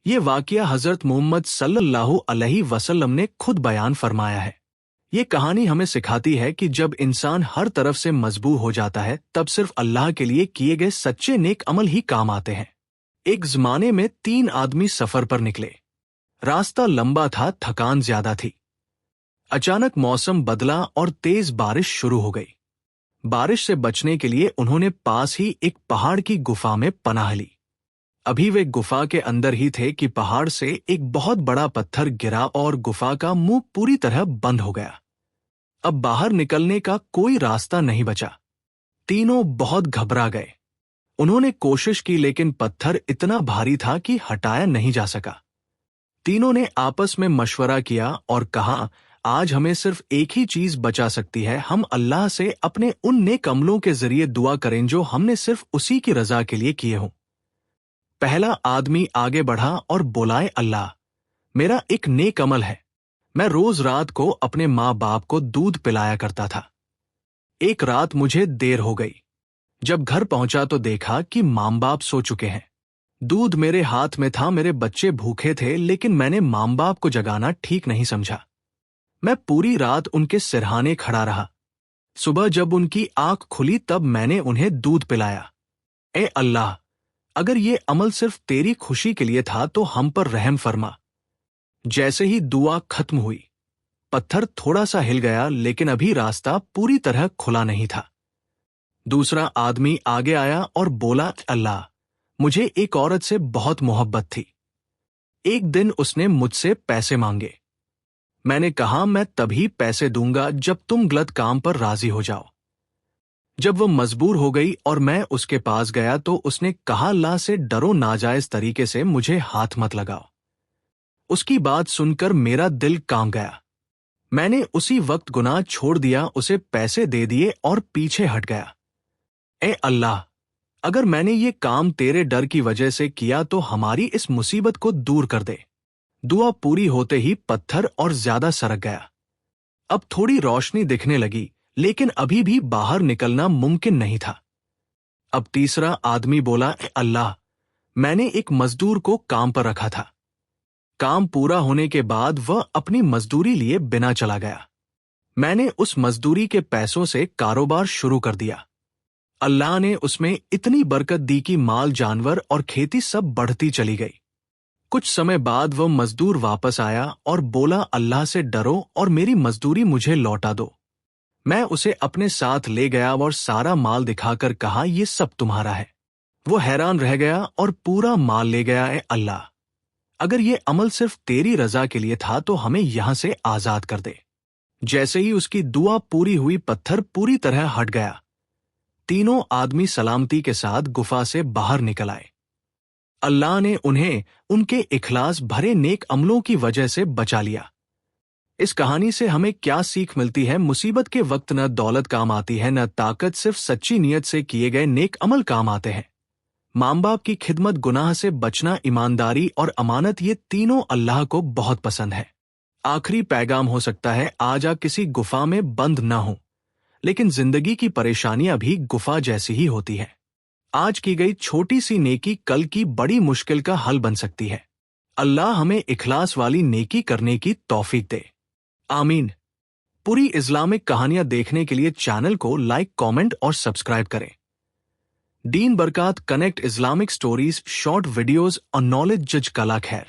یہ واقعہ حضرت محمد صلی اللہ علیہ وسلم نے خود بیان فرمایا ہے۔ یہ کہانی ہمیں سکھاتی ہے کہ جب انسان ہر طرف سے مضبوط ہو جاتا ہے تب صرف اللہ کے لیے کیے گئے سچے نیک عمل ہی کام آتے ہیں۔ ایک زمانے میں 3 آدمی سفر پر نکلے۔ راستہ لمبا تھا، تھکان زیادہ تھی۔ اچانک موسم بدلا اور تیز بارش شروع ہو گئی۔ بارش سے بچنے کے لیے انہوں نے پاس ہی ایک پہاڑ کی گفا میں پناہ لی۔ ابھی وہ گفا کے اندر ہی تھے کہ پہاڑ سے ایک بہت بڑا پتھر گرا اور گفا کا منہ پوری طرح بند ہو گیا۔ اب باہر نکلنے کا کوئی راستہ نہیں بچا۔ تینوں بہت گھبرا گئے۔ انہوں نے کوشش کی لیکن پتھر اتنا بھاری تھا کہ ہٹایا نہیں جا سکا۔ تینوں نے آپس میں مشورہ کیا اور کہا، آج ہمیں صرف ایک ہی چیز بچا سکتی ہے، ہم اللہ سے اپنے ان نیک عملوں کے ذریعے دعا کریں جو ہم نے صرف اسی کی رضا کے لیے کیے ہوں۔ پہلا آدمی آگے بڑھا اور بولائے، اللہ، میرا ایک نیک عمل ہے، میں روز رات کو اپنے ماں باپ کو دودھ پلایا کرتا تھا۔ ایک رات مجھے دیر ہو گئی۔ جب گھر پہنچا تو دیکھا کہ ماں باپ سو چکے ہیں۔ دودھ میرے ہاتھ میں تھا، میرے بچے بھوکے تھے، لیکن میں نے ماں باپ کو جگانا ٹھیک نہیں سمجھا۔ میں پوری رات ان کے سرہانے کھڑا رہا۔ صبح جب ان کی آنکھ کھلی تب میں نے انہیں دودھ پلایا۔ اے اللہ، اگر یہ عمل صرف تیری خوشی کے لیے تھا تو ہم پر رحم فرما۔ جیسے ہی دعا ختم ہوئی، پتھر تھوڑا سا ہل گیا لیکن ابھی راستہ پوری طرح کھلا نہیں تھا۔ دوسرا آدمی آگے آیا اور بولا، اللہ، مجھے ایک عورت سے بہت محبت تھی۔ ایک دن اس نے مجھ سے پیسے مانگے۔ میں نے کہا، میں تبھی پیسے دوں گا جب تم غلط کام پر راضی ہو جاؤ۔ جب وہ مجبور ہو گئی اور میں اس کے پاس گیا تو اس نے کہا، اللہ سے ڈرو، ناجائز طریقے سے مجھے ہاتھ مت لگاؤ۔ اس کی بات سن کر میرا دل کانپ گیا۔ میں نے اسی وقت گناہ چھوڑ دیا، اسے پیسے دے دیے اور پیچھے ہٹ گیا۔ اے اللہ، اگر میں نے یہ کام تیرے ڈر کی وجہ سے کیا تو ہماری اس مصیبت کو دور کر دے۔ دعا پوری ہوتے ہی پتھر اور زیادہ سرک گیا۔ اب تھوڑی روشنی دکھنے لگی لیکن ابھی بھی باہر نکلنا ممکن نہیں تھا۔ اب تیسرا آدمی بولا، اے اللہ، میں نے ایک مزدور کو کام پر رکھا تھا۔ کام پورا ہونے کے بعد وہ اپنی مزدوری لیے بنا چلا گیا۔ میں نے اس مزدوری کے پیسوں سے کاروبار شروع کر دیا۔ اللہ نے اس میں اتنی برکت دی کہ مال، جانور اور کھیتی سب بڑھتی چلی گئی۔ کچھ سمے بعد وہ مزدور واپس آیا اور بولا، اللہ سے ڈرو اور میری مزدوری مجھے لوٹا دو۔ میں اسے اپنے ساتھ لے گیا اور سارا مال دکھا کر کہا، یہ سب تمہارا ہے۔ وہ حیران رہ گیا اور پورا مال لے گیا۔ اے اللہ، اگر یہ عمل صرف تیری رضا کے لیے تھا تو ہمیں یہاں سے آزاد کر دے۔ جیسے ہی اس کی دعا پوری ہوئی، پتھر پوری طرح ہٹ گیا۔ تینوں آدمی سلامتی کے ساتھ گفا سے باہر نکل آئے۔ اللہ نے انہیں ان کے اخلاص بھرے نیک عملوں کی وجہ سے بچا لیا۔ اس کہانی سے ہمیں کیا سیکھ ملتی ہے؟ مصیبت کے وقت نہ دولت کام آتی ہے، نہ طاقت، صرف سچی نیت سے کیے گئے نیک عمل کام آتے ہیں۔ ماں باپ کی خدمت، گناہ سے بچنا، ایمانداری اور امانت، یہ تینوں اللہ کو بہت پسند ہے۔ آخری پیغام ہو سکتا ہے، آج آپ کسی گفا میں بند نہ ہوں، لیکن زندگی کی پریشانیاں بھی گفا جیسی ہی ہوتی ہیں۔ آج کی گئی چھوٹی سی نیکی کل کی بڑی مشکل کا حل بن سکتی ہے۔ اللہ ہمیں اخلاص والی نیکی کرنے کی توفیق دے۔ آمین۔ پوری اسلامک کہانیاں دیکھنے کے لیے چینل کو لائک، کامنٹ اور سبسکرائب کریں۔ دین برکات connect Islamic stories, short videos اور نالج جج کلا خیر۔